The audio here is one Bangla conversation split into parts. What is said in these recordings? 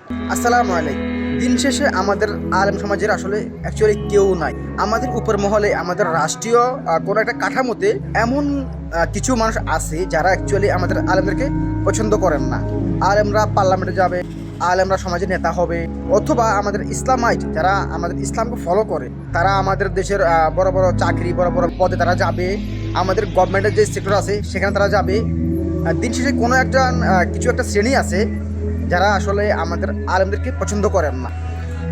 আসসালামু আলাইকুম। দিন শেষে আমাদের আলেম সমাজের আসলে অ্যাকচুয়ালি কেউ নাই। আমাদের উপর মহলে আমাদের রাষ্ট্রীয় কোনো একটা কাঠামোতে এমন কিছু মানুষ আছে যারা অ্যাকচুয়ালি আমাদের আলেমদেরকে পছন্দ করেন না। আলেমরা পার্লামেন্টে যাবে, আলেমরা সমাজের নেতা হবে, অথবা আমাদের ইসলামাইট যারা আমাদের ইসলামকে ফলো করে তারা আমাদের দেশের বড় বড় চাকরি, বড় বড় পদে তারা যাবে, আমাদের গভর্নমেন্টের যে সেক্টর আছে সেখানে তারা যাবে। দিন শেষে কোনো একটা কিছু একটা শ্রেণী আছে যারা আসলে আমাদের আলেমদেরকে পছন্দ করেন না।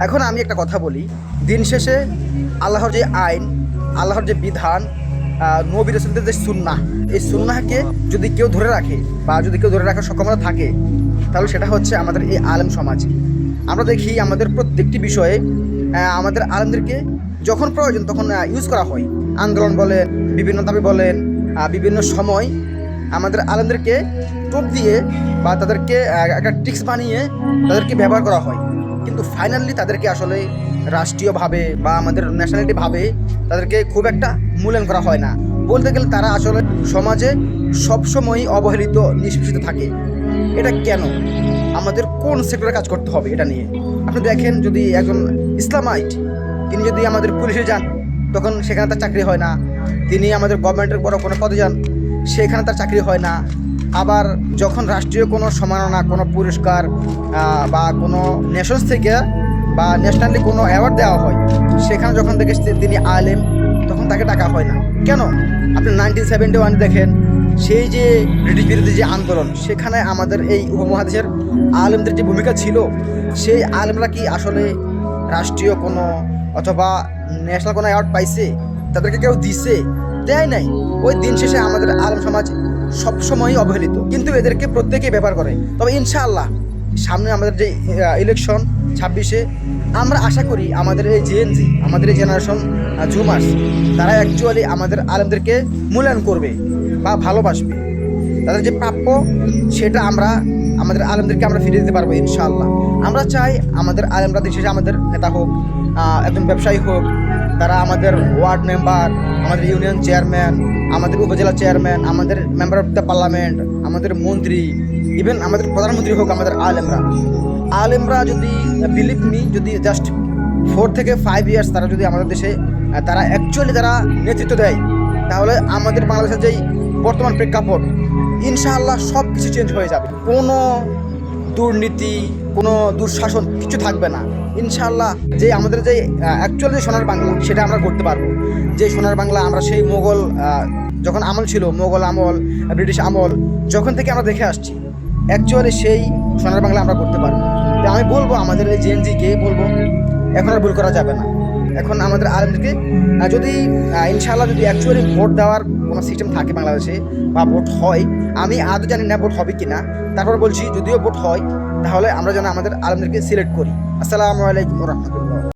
এখন আমি একটা কথা বলি, দিন শেষে আল্লাহর যে আইন, আল্লাহর যে বিধান, নবী রাসূলদের যে সুন্নাহ, এই সুন্নাহকে যদি কেউ ধরে রাখে বা যদি কেউ ধরে রাখার সক্ষমতা থাকে, তাহলে সেটা হচ্ছে আমাদের এই আলেম সমাজ। আমরা দেখি আমাদের প্রত্যেকটি বিষয়ে আমাদের আলেমদেরকে যখন প্রয়োজন তখন ইউজ করা হয়। আন্দোলন বলেন, বিভিন্ন দাবি বলেন, বিভিন্ন সময় আমাদের আলেমদেরকে টোপ দিয়ে বা তাদেরকে একটা ট্রিক্স বানিয়ে তাদেরকে ব্যবহার করা হয়, কিন্তু ফাইনালি তাদেরকে আসলে রাষ্ট্রীয়ভাবে বা আমাদের ন্যাশনালিটিভাবে তাদেরকে খুব একটা মূল্যায়ন করা হয় না। বলতে গেলে তারা আসলে সমাজে সবসময়ই অবহেলিত, নিষ্পেষিত থাকে। এটা কেন? আমাদের কোন সেক্টরে কাজ করতে হবে এটা নিয়ে আপনি দেখেন। যদি একজন ইসলামাইট তিনি যদি আমাদের পুলিশে যান তখন সেখানে তার চাকরি হয় না। তিনি আমাদের গভর্নমেন্টের বড় কোনো পদে যান, সেখানে তার চাকরি হয় না। আবার যখন রাষ্ট্রীয় কোনো সম্মাননা, কোনো পুরস্কার বা কোনো নেশনস থেকে বা ন্যাশনালি কোনো অ্যাওয়ার্ড দেওয়া হয়, সেখানে যখন দেখে তিনি আলেম তখন তাকে ডাকা হয় না। কেন? আপনি 1971 দেখেন, সেই যে ব্রিটিশ বিরোধী যে আন্দোলন, সেখানে আমাদের এই উপমহাদেশের আলেমদের যে ভূমিকা ছিল, সেই আলেমরা কি আসলে রাষ্ট্রীয় কোনো অথবা ন্যাশনাল কোনো অ্যাওয়ার্ড পাইছে? তাদেরকে কেউ দিছে? দেয় নাই। ওই দিন শেষে আমাদের আলেম সমাজ সবসময়ই অবহেলিত, কিন্তু এদেরকে প্রত্যেকেই ব্যবহার করে। তবে ইনশাআল্লাহ সামনে আমাদের যে ইলেকশন 26-এ, আমরা আশা করি আমাদের এই জেএনজি, আমাদের এই জেনারেশন জুমার্স, তারা অ্যাকচুয়ালি আমাদের আলেমদেরকে মূল্যায়ন করবে বা ভালোবাসবে। তাদের যে প্রাপ্য সেটা আমাদের আলেমদেরকে আমরা ফিরিয়ে দিতে পারবো ইনশাআল্লাহ। আমরা চাই আমাদের আলেমরা দিন শেষে আমাদের নেতা হোক, একজন ব্যবসায়ী হোক, তারা আমাদের ওয়ার্ড মেম্বার, আমাদের ইউনিয়ন চেয়ারম্যান, আমাদের উপজেলা চেয়ারম্যান, আমাদের মেম্বার অফ দ্য পার্লামেন্ট, আমাদের মন্ত্রী, ইভেন আমাদের প্রধানমন্ত্রী হোক, আমাদের আলেমরা যদি বিলিভ মি, যদি জাস্ট 4 থেকে 5 ইয়ার্স তারা যদি আমাদের দেশে তারা অ্যাকচুয়ালি তারা নেতৃত্ব দেয়, তাহলে আমাদের বাংলাদেশের যেই বর্তমান প্রেক্ষাপট, ইনশাআল্লাহ সব কিছু চেঞ্জ হয়ে যাবে। কোনো দুর্নীতি, কোনো দুঃশাসন কিছু থাকবে না ইনশাআল্লাহ। যে আমাদের যে অ্যাকচুয়াল যে সোনার বাংলা, সেটা আমরা করতে পারবো। যে সোনার বাংলা আমরা সেই মোগল যখন আমল ছিল, মোগল আমল, ব্রিটিশ আমল যখন থেকে আমরা দেখে আসছি, অ্যাকচুয়ালি সেই সোনার বাংলা আমরা করতে পারবো। তো আমি বলবো আমাদের এই জেএনজিকে বলবো, এখন আর ভুল করা যাবে না। এখন আমাদের আলেমদেরকে যদি ইনশাআল্লাহ যদি অ্যাকচুয়ালি ভোট দেওয়ার কোনো সিস্টেম থাকে বাংলাদেশে বা ভোট হয়, আমি আদৌ জানি না ভোট হবে কিনা, তারপর বলছি যদিও ভোট হয় তাহলে আমরা যেন আমাদের আলেমদেরকে সিলেক্ট করি। আসসালামু আলাইকুম ওয়া রাহমাতুল্লাহ।